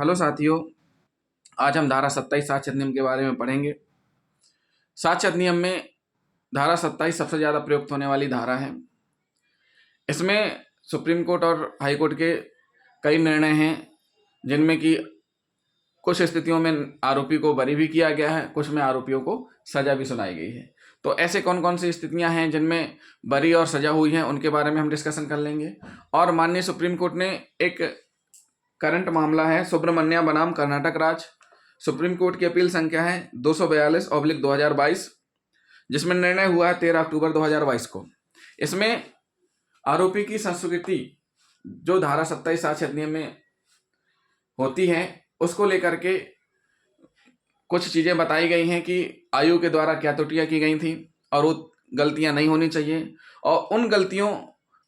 Hello साथियों, आज हम धारा 27 साक्ष्य अधिनियम के बारे में पढ़ेंगे। साक्ष्य अधिनियम में धारा 27 सबसे ज़्यादा प्रयुक्त होने वाली धारा है। इसमें सुप्रीम कोर्ट और हाई कोर्ट के कई निर्णय हैं, जिनमें कि कुछ स्थितियों में आरोपी को बरी भी किया गया है, कुछ में आरोपियों को सजा भी सुनाई गई है। तो ऐसे कौन कौन सी स्थितियां हैं जिनमें बरी और सजा हुई हैं, उनके बारे में हम डिस्कशन कर लेंगे। और माननीय सुप्रीम कोर्ट ने एक करंट मामला है सुब्रमण्या बनाम कर्नाटक राज्य, सुप्रीम कोर्ट की अपील संख्या है 242/2022, जिसमें निर्णय हुआ है 13 अक्टूबर 2022 को। इसमें आरोपी की संस्कृति जो धारा 27 साक्ष्य अधिनियम में होती है, उसको लेकर के कुछ चीज़ें बताई गई हैं कि आयोग के द्वारा क्या त्रुटियां की गई थी और वो गलतियां नहीं होनी चाहिए, और उन गलतियों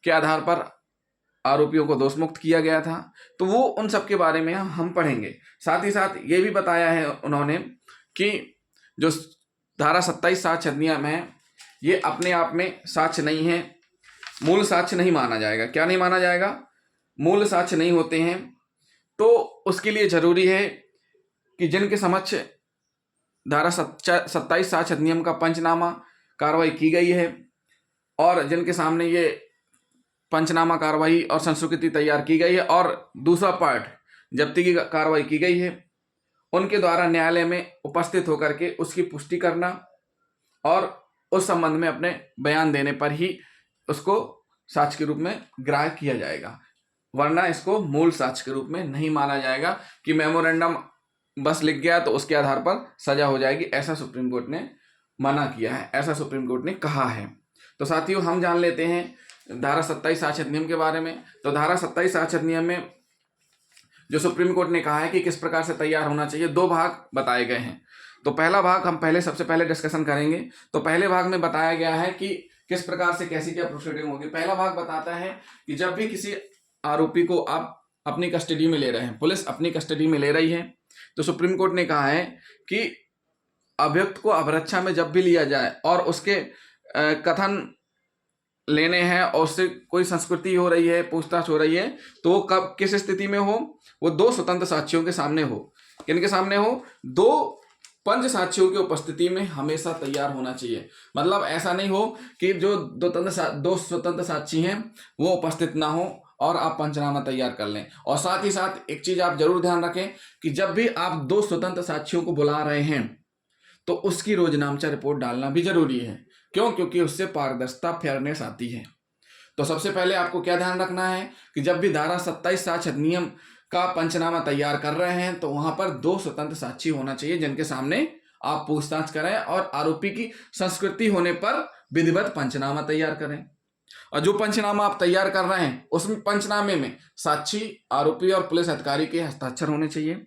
के आधार पर आरोपियों को दोष मुक्त किया गया था। तो वो उन सब के बारे में हम पढ़ेंगे। साथ ही साथ ये भी बताया है उन्होंने कि जो धारा 27 साक्ष्य अधिनियम है, ये अपने आप में साक्ष्य नहीं है, मूल साक्ष्य नहीं माना जाएगा। क्या नहीं माना जाएगा? मूल साक्ष्य नहीं होते हैं। तो उसके लिए जरूरी है कि जिनके समक्ष धारा 27 साक्ष्य अधिनियम का पंचनामा कार्रवाई की गई है और जिनके सामने ये पंचनामा कार्रवाई और संस्वीकृति तैयार की गई है और दूसरा पार्ट जब्ती की कार्रवाई की गई है, उनके द्वारा न्यायालय में उपस्थित होकर के उसकी पुष्टि करना और उस संबंध में अपने बयान देने पर ही उसको साक्ष्य के रूप में ग्राह्य किया जाएगा, वरना इसको मूल साक्ष्य के रूप में नहीं माना जाएगा कि मेमोरेंडम बस लिख गया तो उसके आधार पर सजा हो जाएगी। ऐसा सुप्रीम कोर्ट ने मना किया है, ऐसा सुप्रीम कोर्ट ने कहा है। तो साथियों, हम जान लेते हैं धारा 27 साक्ष्य अधिनियम के बारे में। तो धारा 27 साक्ष्य अधिनियम में जो सुप्रीम कोर्ट ने कहा है कि किस प्रकार से तैयार होना चाहिए, दो भाग बताए गए हैं। तो पहला भाग हम सबसे पहले डिस्कशन करेंगे। तो पहले भाग में बताया गया है कि किस प्रकार से कैसी क्या प्रोसीडिंग होगी। पहला भाग बताता है कि जब भी किसी आरोपी को आप अपनी कस्टडी में ले रहे हैं, पुलिस अपनी कस्टडी में ले रही है, तो सुप्रीम कोर्ट ने कहा है कि अभियुक्त को अभिरक्षा में जब भी लिया जाए और उसके कथन लेने हैं और उससे कोई संस्कृति हो रही है, पूछताछ हो रही है, तो वो कब किस स्थिति में हो? वो दो स्वतंत्र साक्षियों के सामने हो। किनके सामने हो? दो पंच साक्षियों की उपस्थिति में हमेशा तैयार होना चाहिए। मतलब ऐसा नहीं हो कि जो दो स्वतंत्र साक्षी हैं वो उपस्थित ना हो और आप पंचनामा तैयार कर लें। और साथ ही साथ एक चीज आप जरूर ध्यान रखें कि जब भी आप दो स्वतंत्र साक्षियों को बुला रहे हैं तो उसकी रोजनामचा रिपोर्ट डालना भी जरूरी है। क्यों? क्योंकि उससे पारदर्शिता, फेयरनेस आती है। तो सबसे पहले आपको क्या ध्यान रखना है कि जब भी धारा 27 साक्ष्य अधिनियम का पंचनामा तैयार कर रहे हैं तो वहां पर दो स्वतंत्र साक्षी होना चाहिए जिनके सामने आप पूछताछ करें और आरोपी की संस्कृति होने पर विधिवत पंचनामा तैयार करें। और जो पंचनामा आप तैयार कर रहे हैं उसमें पंचनामे में साक्षी, आरोपी और पुलिस अधिकारी के हस्ताक्षर होने चाहिए।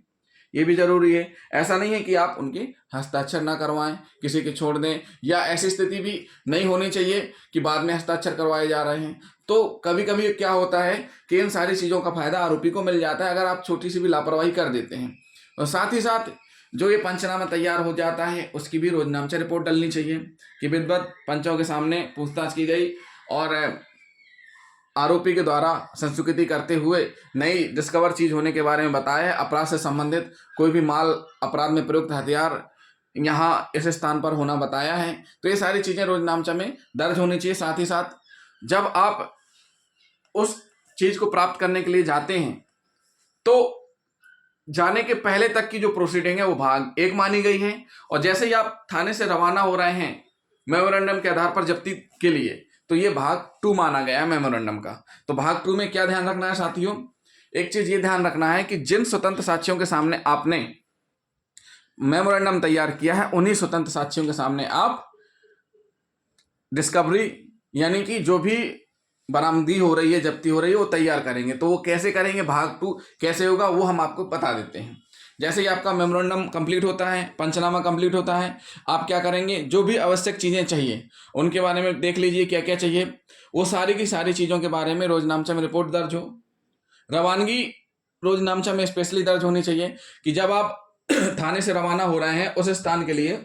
ये भी जरूरी है। ऐसा नहीं है कि आप उनके हस्ताक्षर ना करवाएं, किसी के छोड़ दें, या ऐसी स्थिति भी नहीं होनी चाहिए कि बाद में हस्ताक्षर करवाए जा रहे हैं। तो कभी कभी क्या होता है कि इन सारी चीज़ों का फायदा आरोपी को मिल जाता है अगर आप छोटी सी भी लापरवाही कर देते हैं। और साथ ही साथ जो ये पंचनामा तैयार हो जाता है उसकी भी रोजनामचा रिपोर्ट डलनी चाहिए कि विधिवत पंचों के सामने पूछताछ की गई और आरोपी के द्वारा संस्वीकृति करते हुए नई डिस्कवर चीज होने के बारे में बताया है। अपराध से संबंधित कोई भी माल, अपराध में प्रयुक्त हथियार यहाँ इस स्थान पर होना बताया है। तो ये सारी चीजें रोजनामचा में दर्ज होनी चाहिए। साथ ही साथ जब आप उस चीज को प्राप्त करने के लिए जाते हैं तो जाने के पहले तक की जो प्रोसीडिंग है वो भाग 1 मानी गई है, और जैसे ही आप थाने से रवाना हो रहे हैं मेमोरेंडम के आधार पर जब्ती के लिए, तो ये भाग 2 माना गया है मेमोरेंडम का। तो भाग 2 में क्या ध्यान रखना है साथियों? एक चीज ये ध्यान रखना है कि जिन स्वतंत्र साक्षियों के सामने आपने मेमोरेंडम तैयार किया है उन्हीं स्वतंत्र साक्षियों के सामने आप डिस्कवरी, यानी कि जो भी बरामदगी हो रही है, जब्ती हो रही है, वो तैयार करेंगे। तो वो कैसे करेंगे, भाग 2 कैसे होगा, वो हम आपको बता देते हैं। जैसे ही आपका मेमोरेंडम कंप्लीट होता है, पंचनामा कंप्लीट होता है, आप क्या करेंगे, जो भी आवश्यक चीज़ें चाहिए उनके बारे में देख लीजिए क्या क्या चाहिए। वो सारी की सारी चीज़ों के बारे में रोजनामचा में रिपोर्ट दर्ज हो। रवानगी रोजनामचा में स्पेशली दर्ज होनी चाहिए कि जब आप थाने से रवाना हो रहे हैं उस स्थान के लिए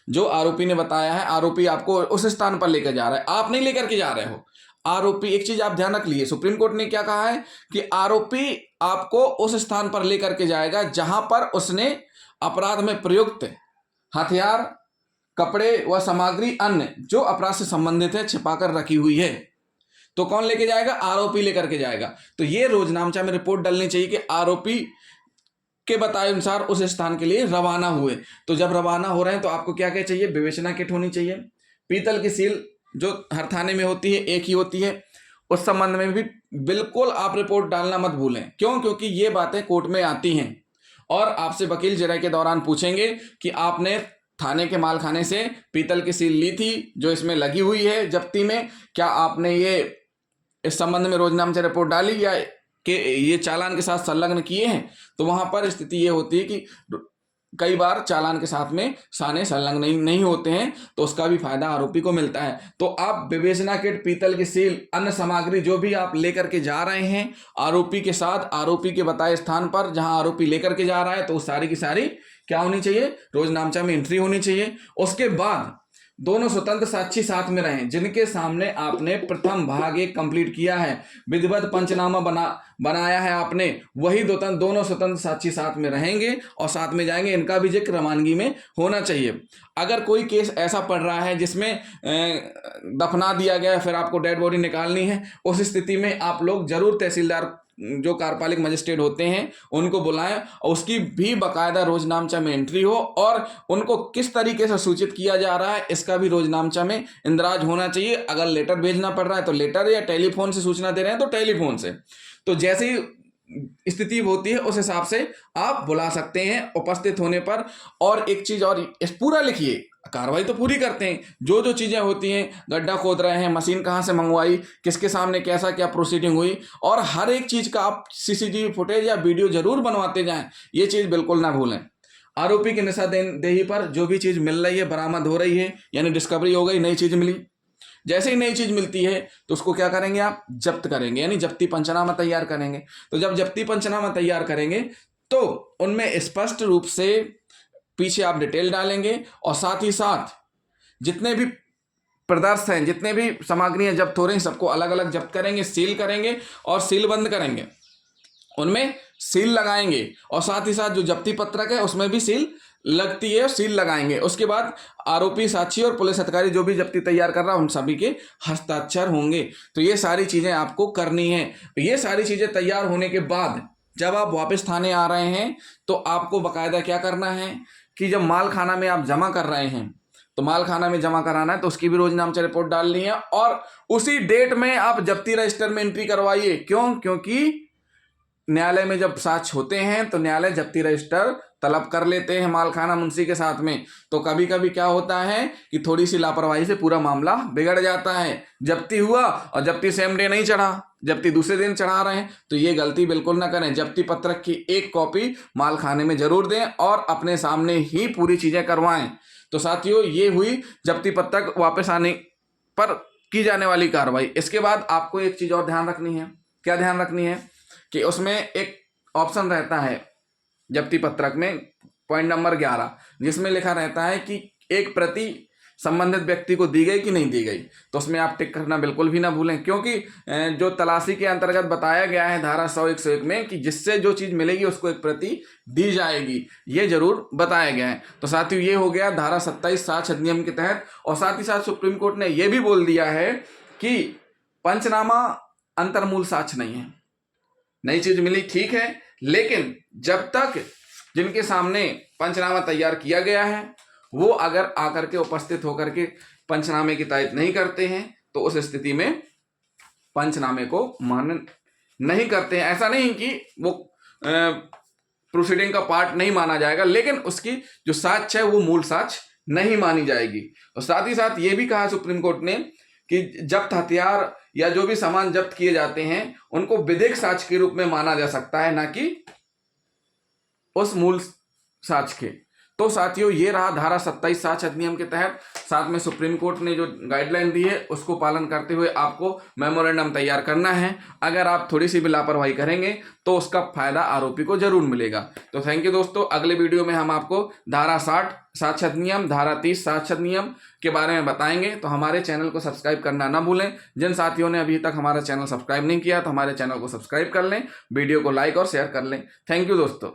जो आरोपी ने बताया है, आरोपी आपको उस स्थान पर लेकर जा रहा है, आप नहीं लेकर के जा रहे हो, आरोपी, एक चीज आप ध्यान रख लीजिए, सुप्रीम कोर्ट ने क्या कहा है कि आरोपी आपको उस स्थान पर लेकर के जाएगा जहां पर उसने अपराध में प्रयुक्त हथियार, कपड़े व सामग्री अन्य जो अपराध से संबंधित है छिपाकर रखी हुई है। तो कौन लेके जाएगा? आरोपी लेकर के जाएगा। तो ये रोजनामचा में रिपोर्ट डालनी चाहिए कि आरोपी के बताए अनुसार उस स्थान के लिए रवाना हुए। तो जब रवाना हो रहे हैं तो आपको क्या क्या चाहिए? विवेचना किट होनी चाहिए, पीतल की सील जो हर थाने में होती है एक ही होती है, उस संबंध में भी बिल्कुल आप रिपोर्ट डालना मत भूलें। क्यों? क्योंकि ये बातें कोर्ट में आती हैं और आपसे वकील जिरह के दौरान पूछेंगे कि आपने थाने के मालखाने से पीतल की सील ली थी जो इसमें लगी हुई है जब्ती में, क्या आपने ये इस संबंध में रोजनामचा रिपोर्ट डाली या कि ये चालान के साथ संलग्न किए हैं? तो वहां पर स्थिति ये होती है कि कई बार चालान के साथ में साने संलग्न नहीं होते हैं, तो उसका भी फायदा आरोपी को मिलता है। तो आप विवेचना किट, पीतल की सील, अन्य सामग्री जो भी आप लेकर के जा रहे हैं आरोपी के साथ, आरोपी के बताए स्थान पर जहां आरोपी लेकर के जा रहा है, तो सारी की सारी क्या होनी चाहिए? रोजनामचा में एंट्री होनी चाहिए। उसके बाद दोनों स्वतंत्र साक्षी साथ में रहें जिनके सामने आपने प्रथम भाग 1 कंप्लीट किया है, विधिवत पंचनामा बनाया है आपने, वही दोनों स्वतंत्र साक्षी साथ में रहेंगे और साथ में जाएंगे। इनका भी जिक्र रवानगी में होना चाहिए। अगर कोई केस ऐसा पड़ रहा है जिसमें दफना दिया गया है, फिर आपको डेड बॉडी निकालनी है, उस स्थिति में आप लोग जरूर तहसीलदार जो कार्यपालिक मजिस्ट्रेट होते हैं उनको बुलाएं और उसकी भी बाकायदा रोजनामचा में एंट्री हो और उनको किस तरीके से सूचित किया जा रहा है इसका भी रोजनामचा में इंदराज होना चाहिए। अगर लेटर भेजना पड़ रहा है तो लेटर, या टेलीफोन से सूचना दे रहे हैं तो टेलीफोन से। तो जैसे ही स्थिति होती है उस हिसाब से आप बुला सकते हैं उपस्थित होने पर। और एक चीज और, इस पूरा लिखिए, कार्रवाई तो पूरी करते हैं, जो जो चीजें होती हैं, गड्ढा खोद रहे हैं, मशीन कहाँ से मंगवाई, किसके सामने कैसा क्या प्रोसीडिंग हुई, और हर एक चीज का आप सीसीटीवी फुटेज या वीडियो जरूर बनवाते जाएं। ये चीज बिल्कुल ना भूलें। आरोपी की निशानदेही पर जो भी चीज मिल रही है, बरामद हो रही है, यानी डिस्कवरी हो गई, नई चीज मिली, जैसे ही नई चीज मिलती है तो उसको क्या करेंगे? आप जब्त करेंगे, यानी जब्ती पंचनामा तैयार करेंगे। तो जब जब्ती पंचनामा तैयार करेंगे तो उनमें स्पष्ट रूप से पीछे आप डिटेल डालेंगे और साथ ही साथ जितने भी पदार्थ हैं, जितने भी सामग्रियां जब्त हो रही हैं, सबको अलग अलग जब्त करेंगे, सील करेंगे और सील बंद करेंगे, उनमें सील लगाएंगे और साथ ही साथ जो जब्ती पत्रक है उसमें भी सील लगती है, सील लगाएंगे। उसके बाद आरोपी, साक्षी और पुलिस अधिकारी जो भी जब्ती तैयार कर रहा है उन सभी के हस्ताक्षर होंगे। तो ये सारी चीजें आपको करनी है। ये सारी चीजें तैयार होने के बाद जब आप वापस थाने आ रहे हैं तो आपको बाकायदा क्या करना है कि जब माल खाना में आप जमा कर रहे हैं तो माल खाना में जमा कराना है, तो उसकी भी रोजनामचा रिपोर्ट डालनी है और उसी डेट में आप जब्ती रजिस्टर में एंट्री करवाइए। क्यों? क्योंकि न्यायालय में जब साक्ष्य होते हैं तो न्यायालय जब्ती रजिस्टर तलब कर लेते हैं मालखाना मुंशी के साथ में। तो कभी कभी क्या होता है कि थोड़ी सी लापरवाही से पूरा मामला बिगड़ जाता है। जब्ती हुआ और जब्ती सेम डे नहीं चढ़ा, जब्ती दूसरे दिन चढ़ा रहे हैं, तो ये गलती बिल्कुल ना करें। जब्ती पत्रक की एक कॉपी मालखाने में जरूर दें और अपने सामने ही पूरी चीजें करवाएं। तो साथियों, ये हुई जब्ती पत्रक वापस आने पर की जाने वाली कार्रवाई। इसके बाद आपको एक चीज और ध्यान रखनी है। क्या ध्यान रखनी है कि उसमें एक ऑप्शन रहता है जब्ती पत्रक में, पॉइंट नंबर 11, जिसमें लिखा रहता है कि एक प्रति संबंधित व्यक्ति को दी गई कि नहीं दी गई। तो उसमें आप टिक करना बिल्कुल भी ना भूलें, क्योंकि जो तलाशी के अंतर्गत बताया गया है धारा 100-101 में कि जिससे जो चीज मिलेगी उसको एक प्रति दी जाएगी, ये जरूर बताया गया है। तो साथियों, ये हो गया धारा 27 साक्ष्य अधिनियम के तहत। और साथ ही साथ सुप्रीम कोर्ट ने यह भी बोल दिया है कि पंचनामा अंतर्मूल साक्ष्य नहीं है। नई चीज मिली ठीक है, लेकिन जब तक जिनके सामने पंचनामा तैयार किया गया है वो अगर आकर के उपस्थित होकर के पंचनामे की तायद नहीं करते हैं तो उस स्थिति में पंचनामे को मान्य नहीं करते हैं। ऐसा नहीं कि वो प्रोसीडिंग का पार्ट नहीं माना जाएगा, लेकिन उसकी जो साक्ष्य है वो मूल साक्ष्य नहीं मानी जाएगी। और साथ ही साथ ये भी कहा सुप्रीम कोर्ट ने कि जब्त हथियार या जो भी सामान जब्त किए जाते हैं उनको विधिक साक्ष्य के रूप में माना जा सकता है, ना कि उस मूल साक्ष्य के। तो साथियों ये रहा धारा 27 साक्ष्य अधिनियम के तहत, साथ में सुप्रीम कोर्ट ने जो गाइडलाइन दी है उसको पालन करते हुए आपको मेमोरेंडम तैयार करना है। अगर आप थोड़ी सी भी लापरवाही करेंगे तो उसका फायदा आरोपी को जरूर मिलेगा। तो थैंक यू दोस्तों, अगले वीडियो में हम आपको धारा 60 साक्ष्य अधिनियम, धारा 30 साक्ष्य अधिनियम के बारे में बताएंगे। तो हमारे चैनल को सब्सक्राइब करना ना भूलें। जिन साथियों ने अभी तक हमारा चैनल सब्सक्राइब नहीं किया तो हमारे चैनल को सब्सक्राइब कर लें, वीडियो को लाइक और शेयर कर लें। थैंक यू दोस्तों।